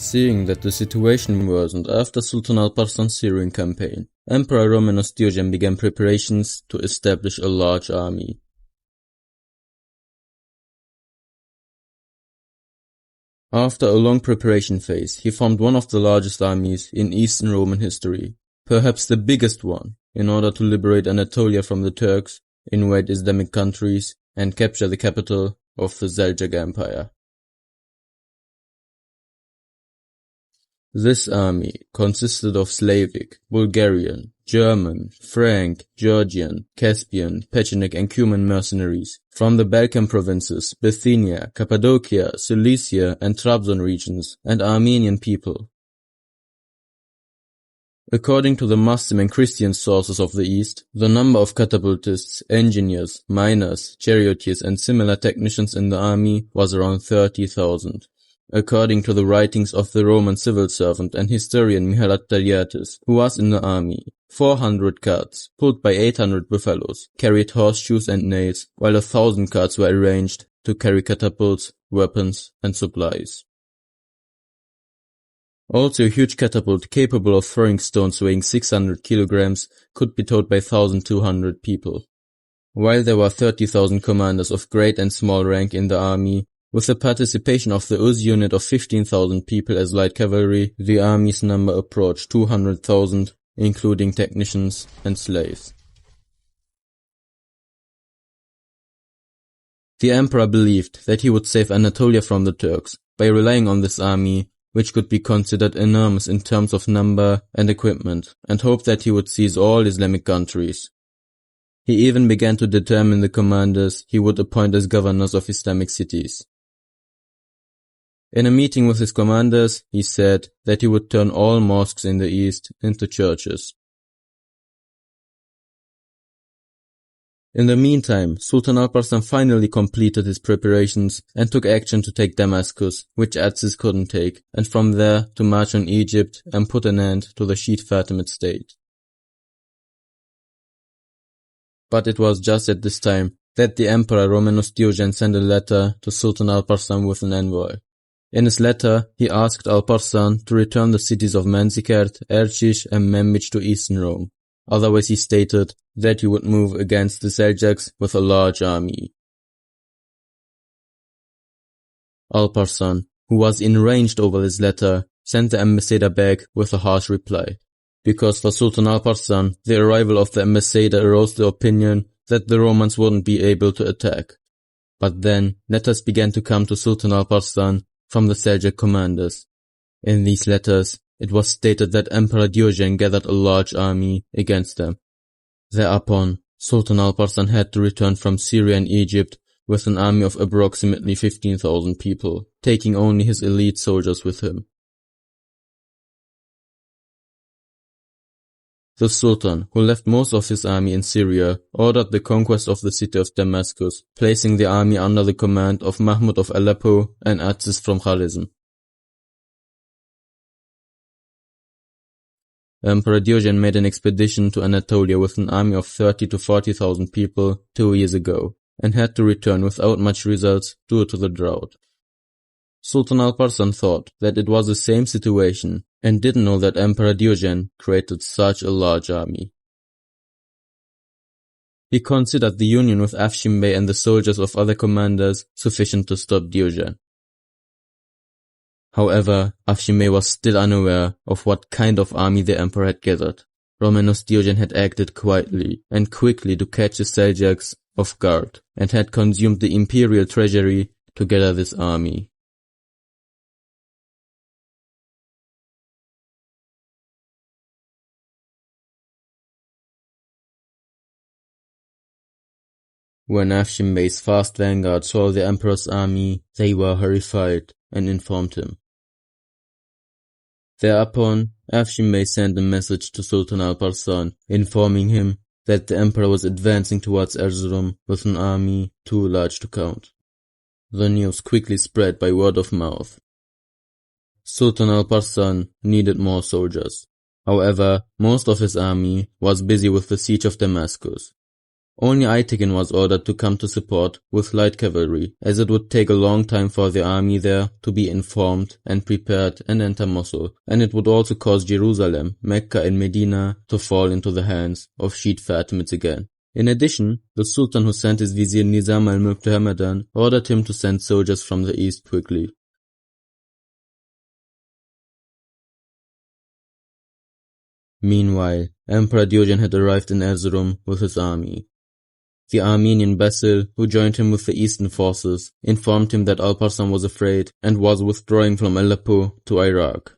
Seeing that the situation worsened after Sultan Alparslan's Syrian campaign, Emperor Romanos Diogen began preparations to establish a large army. After a long preparation phase, he formed one of the largest armies in Eastern Roman history, perhaps the biggest one, in order to liberate Anatolia from the Turks, invade Islamic countries, and capture the capital of the Seljuk Empire. This army consisted of Slavic, Bulgarian, German, Frank, Georgian, Caspian, Pecheneг and Cuman mercenaries from the Balkan provinces, Bithynia, Cappadocia, Cilicia and Trabzon regions, and Armenian people. According to the Muslim and Christian sources of the East, the number of catapultists, engineers, miners, charioteers and similar technicians in the army was around 30,000. According to the writings of the Roman civil servant and historian Mihalat Taliatis, who was in the army, 400 carts, pulled by 800 buffaloes, carried horseshoes and nails, while 1,000 carts were arranged to carry catapults, weapons, and supplies. Also, a huge catapult capable of throwing stones weighing 600 kilograms could be towed by 1,200 people. While there were 30,000 commanders of great and small rank in the army, with the participation of the UZ unit of 15,000 people as light cavalry, the army's number approached 200,000, including technicians and slaves. The emperor believed that he would save Anatolia from the Turks by relying on this army, which could be considered enormous in terms of number and equipment, and hoped that he would seize all Islamic countries. He even began to determine the commanders he would appoint as governors of Islamic cities. In a meeting with his commanders, he said that he would turn all mosques in the east into churches. In the meantime, Sultan Alparslan finally completed his preparations and took action to take Damascus, which Aziz couldn't take, and from there to march on Egypt and put an end to the Shiite Fatimid state. But it was just at this time that the Emperor Romanos Diogen sent a letter to Sultan Alparslan with an envoy. In his letter, he asked Alparslan to return the cities of Manzikert, Erciş and Manbij to eastern Rome. Otherwise, he stated that he would move against the Seljuks with a large army. Alparslan, who was enraged over this letter, sent the ambassador back with a harsh reply. Because for Sultan Alparslan, the arrival of the ambassador arose the opinion that the Romans wouldn't be able to attack. But then, letters began to come to Sultan Alparslan from the Seljuk commanders. In these letters, it was stated that Emperor Diogen gathered a large army against them. Thereupon, Sultan Alparslan had to return from Syria and Egypt with an army of approximately 15,000 people, taking only his elite soldiers with him. The Sultan, who left most of his army in Syria, ordered the conquest of the city of Damascus, placing the army under the command of Mahmud of Aleppo and Aziz from Khalizm. Emperor Diogen made an expedition to Anatolia with an army of 30 to 40,000 people 2 years ago, and had to return without much results due to the drought. Sultan Alparslan thought that it was the same situation, and didn't know that Emperor Diogen created such a large army. He considered the union with Afshin Bey and the soldiers of other commanders sufficient to stop Diogen. However, Afshin Bey was still unaware of what kind of army the emperor had gathered. Romanos Diogen had acted quietly and quickly to catch the Seljuks off guard, and had consumed the imperial treasury to gather this army. When Afshin Bey's fast vanguard saw the emperor's army, they were horrified and informed him. Thereupon, Afshin Bey sent a message to Sultan Alparslan, informing him that the emperor was advancing towards Erzurum with an army too large to count. The news quickly spread by word of mouth. Sultan Alparslan needed more soldiers. However, most of his army was busy with the siege of Damascus. Only Aytekin was ordered to come to support with light cavalry, as it would take a long time for the army there to be informed and prepared and enter Mosul, and it would also cause Jerusalem, Mecca and Medina to fall into the hands of Shiite Fatimids again. In addition, the Sultan who sent his vizier Nizam al-Mulk to Hamadan ordered him to send soldiers from the east quickly. Meanwhile, Emperor Diogen had arrived in Erzurum with his army. The Armenian Basil, who joined him with the eastern forces, informed him that Alparslan was afraid and was withdrawing from Aleppo to Iraq.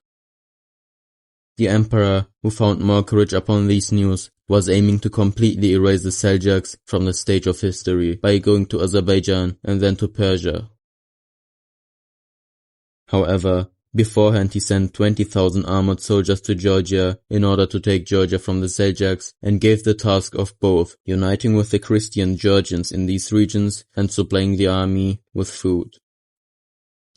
The emperor, who found more courage upon these news, was aiming to completely erase the Seljuks from the stage of history by going to Azerbaijan and then to Persia. However, beforehand he sent 20,000 armored soldiers to Georgia in order to take Georgia from the Seljuks and gave the task of both uniting with the Christian Georgians in these regions and supplying the army with food.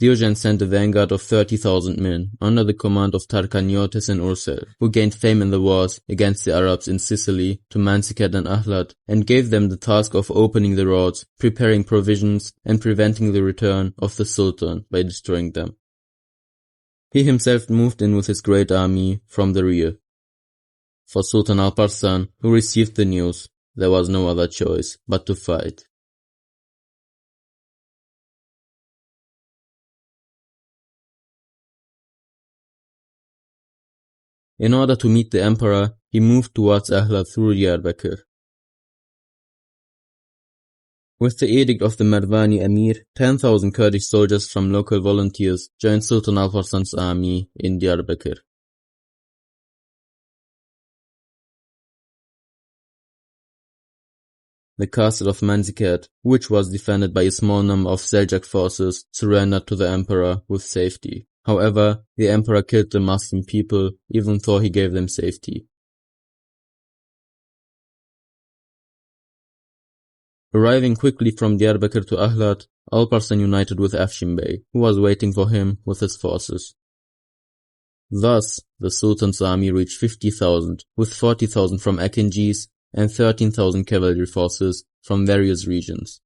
Diogen sent a vanguard of 30,000 men under the command of Tarkaniotis and Ursel, who gained fame in the wars against the Arabs in Sicily, to Manzikert and Ahlat, and gave them the task of opening the roads, preparing provisions, and preventing the return of the Sultan by destroying them. He himself moved in with his great army from the rear. For Sultan Alparslan, who received the news, there was no other choice but to fight. In order to meet the emperor, he moved towards Ahlat through Diyarbakir. With the edict of the Marwani Emir, 10,000 Kurdish soldiers from local volunteers joined Sultan Alparslan's army in Diyarbakir. The castle of Manzikert, which was defended by a small number of Seljuk forces, surrendered to the emperor with safety. However, the emperor killed the Muslim people, even though he gave them safety. Arriving quickly from Diyarbakir to Ahlat, Alparslan united with Afshin Bey, who was waiting for him with his forces. Thus, the Sultan's army reached 50,000, with 40,000 from Akinjis and 13,000 cavalry forces from various regions.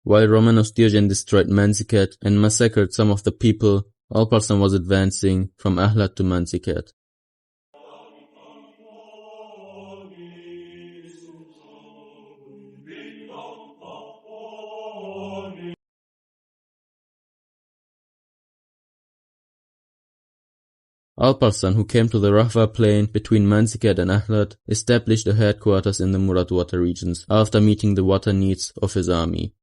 While Romanos Diogen destroyed Manzikert and massacred some of the people, Alparslan was advancing from Ahlat to Manzikert. Alparslan, who came to the Rahwa plain between Manzikert and Ahlat, established a headquarters in the Murat water regions after meeting the water needs of his army.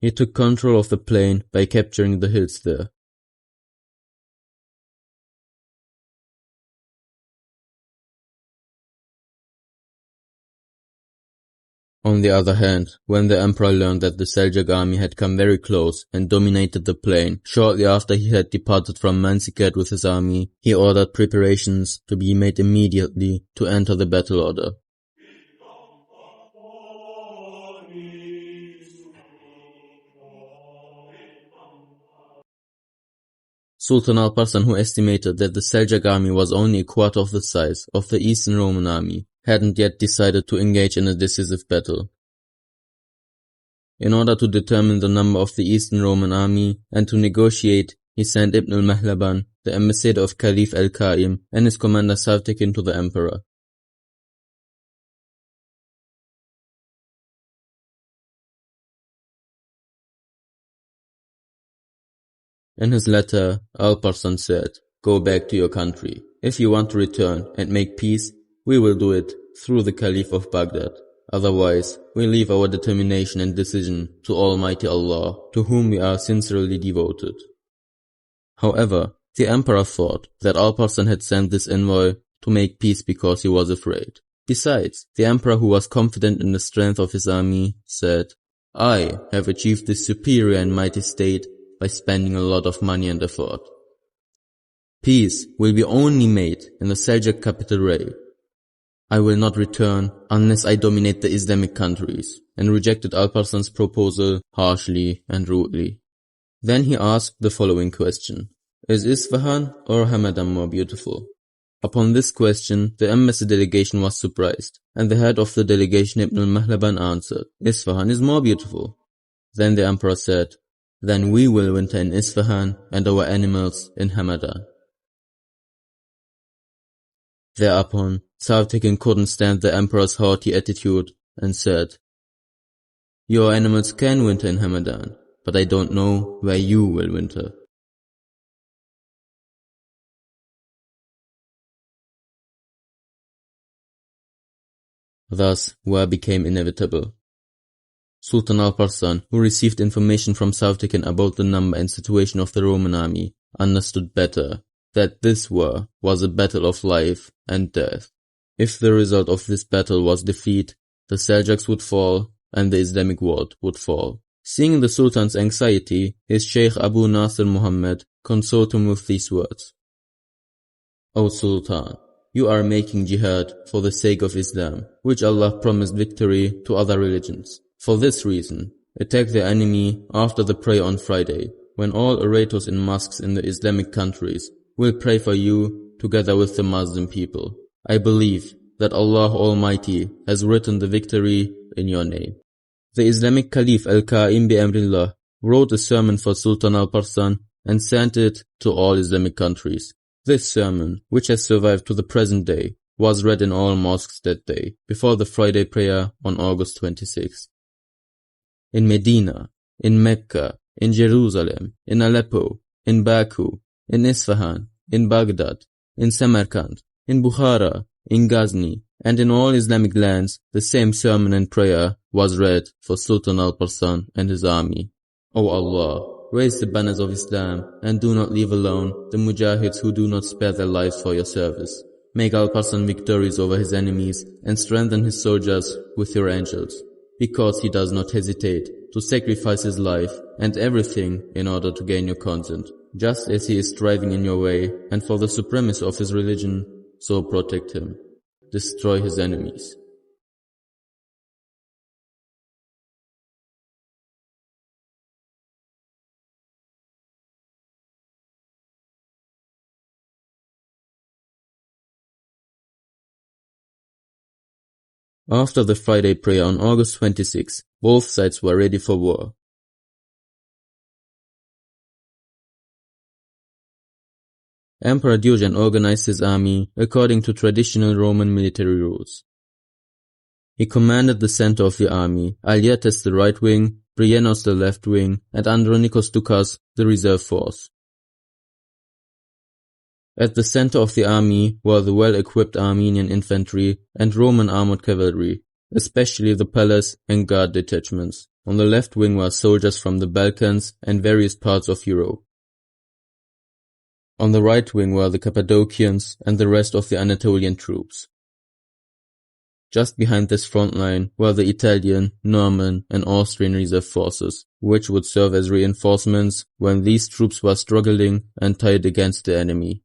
He took control of the plain by capturing the hills there. On the other hand, when the emperor learned that the Seljuk army had come very close and dominated the plain, shortly after he had departed from Manzikert with his army, he ordered preparations to be made immediately to enter the battle order. Sultan Alparslan, who estimated that the Seljuk army was only a quarter of the size of the Eastern Roman army, hadn't yet decided to engage in a decisive battle. In order to determine the number of the Eastern Roman army and to negotiate, he sent Ibn al-Mahlaban, the ambassador of Caliph al-Qaim, and his commander Savtekin to the emperor. In his letter, Alparslan said, "Go back to your country. If you want to return and make peace, we will do it through the Caliph of Baghdad. Otherwise, we leave our determination and decision to Almighty Allah, to whom we are sincerely devoted." However, the emperor thought that Alparslan had sent this envoy to make peace because he was afraid. Besides, the emperor, who was confident in the strength of his army, said, "I have achieved this superior and mighty state by spending a lot of money and effort. Peace will be only made in the Seljuk capital Ray. I will not return unless I dominate the Islamic countries," and rejected Alparslan's proposal harshly and rudely. Then he asked the following question: "Is Isfahan or Hamadan more beautiful?" Upon this question, the embassy delegation was surprised, and the head of the delegation Ibn al-Mahlaban answered, Isfahan is more beautiful. Then the emperor said, then we will winter in Isfahan and our animals in Hamadan. Thereupon, Savtekin couldn't stand the emperor's haughty attitude and said, your animals can winter in Hamadan, but I don't know where you will winter. Thus, war became inevitable. Sultan Alparslan, who received information from Savtekin about the number and situation of the Roman army, understood better that this war was a battle of life and death. If the result of this battle was defeat, the Seljuks would fall and the Islamic world would fall. Seeing the Sultan's anxiety, his Sheikh Abu Nasr Muhammad consoled him with these words. O Sultan, you are making jihad for the sake of Islam, which Allah promised victory to other religions. For this reason, attack the enemy after the prayer on Friday, when all orators in mosques in the Islamic countries will pray for you together with the Muslim people. I believe that Allah Almighty has written the victory in your name. The Islamic Caliph Al-Qa'im bi-Amrillah wrote a sermon for Sultan Alparslan and sent it to all Islamic countries. This sermon, which has survived to the present day, was read in all mosques that day, before the Friday prayer on August 26. In Medina, in Mecca, in Jerusalem, in Aleppo, in Baku, in Isfahan, in Baghdad, in Samarkand, in Bukhara, in Ghazni, and in all Islamic lands, the same sermon and prayer was read for Sultan Alparslan and his army. O Allah, raise the banners of Islam and do not leave alone the mujahids who do not spare their lives for your service. Make Alparslan victorious over his enemies and strengthen his soldiers with your angels, because he does not hesitate to sacrifice his life and everything in order to gain your consent, just as he is striving in your way and for the supremacy of his religion, so protect him. Destroy his enemies. After the Friday prayer on August 26, both sides were ready for war. Emperor Diocletian organized his army according to traditional Roman military rules. He commanded the center of the army, Alyattes the right wing, Bryennos the left wing, and Andronikos Doukas the reserve force. At the center of the army were the well-equipped Armenian infantry and Roman armored cavalry, especially the palace and guard detachments. On the left wing were soldiers from the Balkans and various parts of Europe. On the right wing were the Cappadocians and the rest of the Anatolian troops. Just behind this front line were the Italian, Norman, and Austrian reserve forces, which would serve as reinforcements when these troops were struggling and tied against the enemy.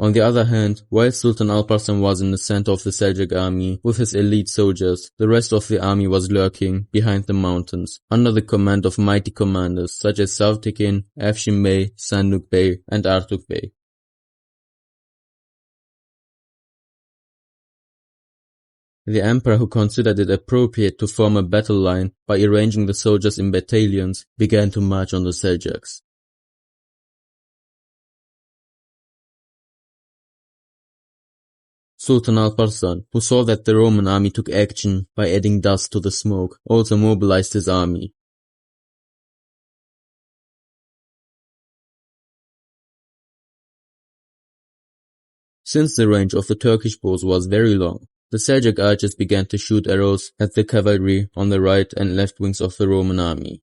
On the other hand, while Sultan Alparslan was in the center of the Seljuk army with his elite soldiers, the rest of the army was lurking behind the mountains, under the command of mighty commanders such as Savtekin, Afshin Bey, Sanduk Bey, and Artuk Bey. The emperor, who considered it appropriate to form a battle line by arranging the soldiers in battalions, began to march on the Seljuks. Sultan Alparslan, who saw that the Roman army took action by adding dust to the smoke, also mobilized his army. Since the range of the Turkish bows was very long, the Seljuk archers began to shoot arrows at the cavalry on the right and left wings of the Roman army.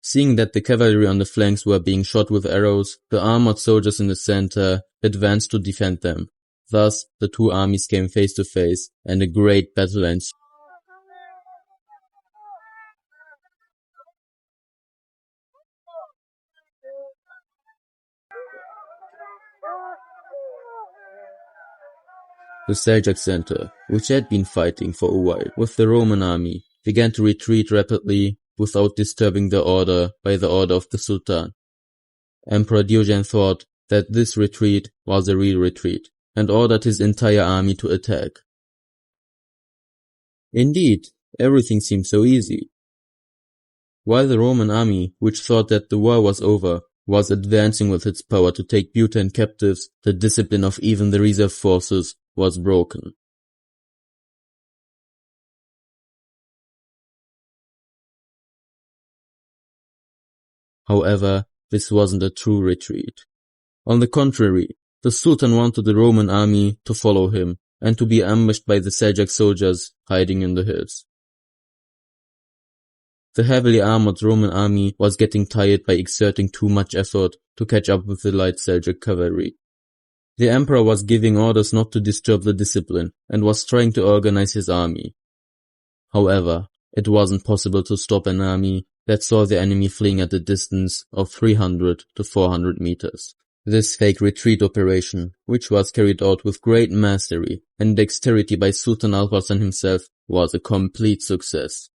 Seeing that the cavalry on the flanks were being shot with arrows, the armored soldiers in the center advanced to defend them. Thus, the two armies came face to face, and a great battle ensued. The Seljuk center, which had been fighting for a while with the Roman army, began to retreat rapidly without disturbing the order by the order of the Sultan. Emperor Diocletian thought that this retreat was a real retreat and ordered his entire army to attack. Indeed, everything seemed so easy. While the Roman army, which thought that the war was over, was advancing with its power to take Bhutan captives, the discipline of even the reserve forces was broken. However, this wasn't a true retreat. On the contrary, the Sultan wanted the Roman army to follow him and to be ambushed by the Seljuk soldiers hiding in the hills. The heavily armored Roman army was getting tired by exerting too much effort to catch up with the light Seljuk cavalry. The emperor was giving orders not to disturb the discipline and was trying to organize his army. However, it wasn't possible to stop an army that saw the enemy fleeing at a distance of 300 to 400 meters. This fake retreat operation, which was carried out with great mastery and dexterity by Sultan Alparslan himself, was a complete success.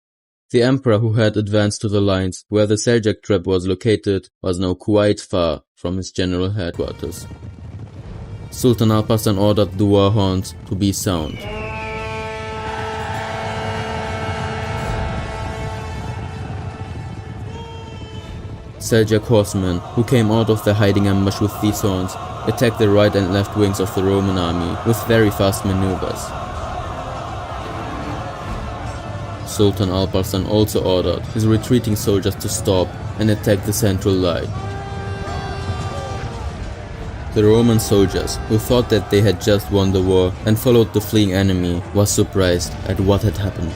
The emperor, who had advanced to the lines where the Seljuk trap was located, was now quite far from his general headquarters. Sultan Alparslan ordered the war horns to be sound. Seljuk horsemen, who came out of their hiding ambush with these horns, attacked the right and left wings of the Roman army with very fast maneuvers. Sultan Alparslan also ordered his retreating soldiers to stop and attack the central line. The Roman soldiers, who thought that they had just won the war and followed the fleeing enemy, were surprised at what had happened.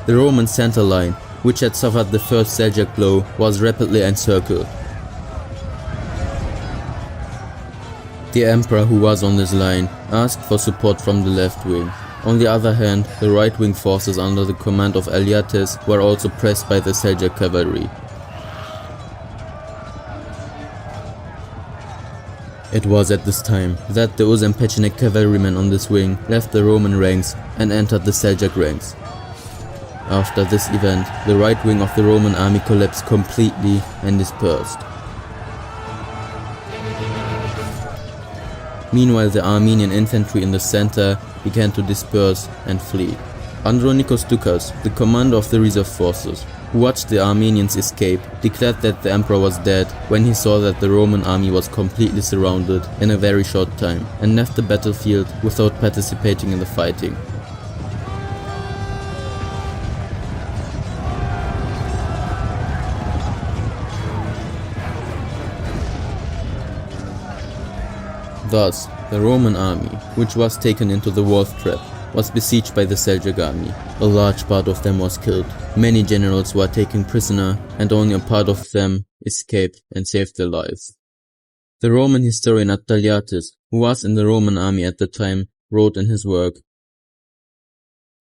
The Roman center line, which had suffered the first Seljuk blow, was rapidly encircled. The emperor, who was on this line, asked for support from the left wing. On the other hand, the right-wing forces under the command of Eliates were also pressed by the Seljuk cavalry. It was at this time that the Uzbek cavalrymen on this wing left the Roman ranks and entered the Seljuk ranks. After this event, the right wing of the Roman army collapsed completely and dispersed. Meanwhile, the Armenian infantry in the center began to disperse and flee. Andronikos Doukas, the commander of the reserve forces, who watched the Armenians escape, declared that the emperor was dead when he saw that the Roman army was completely surrounded in a very short time and left the battlefield without participating in the fighting. Thus, the Roman army, which was taken into the wolf trap, was besieged by the Seljuk army. A large part of them was killed, many generals were taken prisoner, and only a part of them escaped and saved their lives. The Roman historian Attaliates, who was in the Roman army at the time, wrote in his work,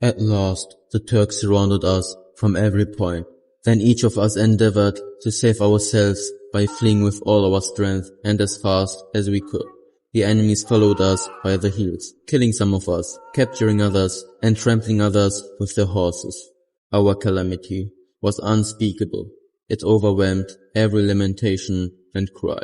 "At last, the Turks surrounded us from every point. Then each of us endeavored to save ourselves by fleeing with all our strength and as fast as we could. The enemies followed us by the heels, killing some of us, capturing others, and trampling others with their horses. Our calamity was unspeakable. It overwhelmed every lamentation and cry."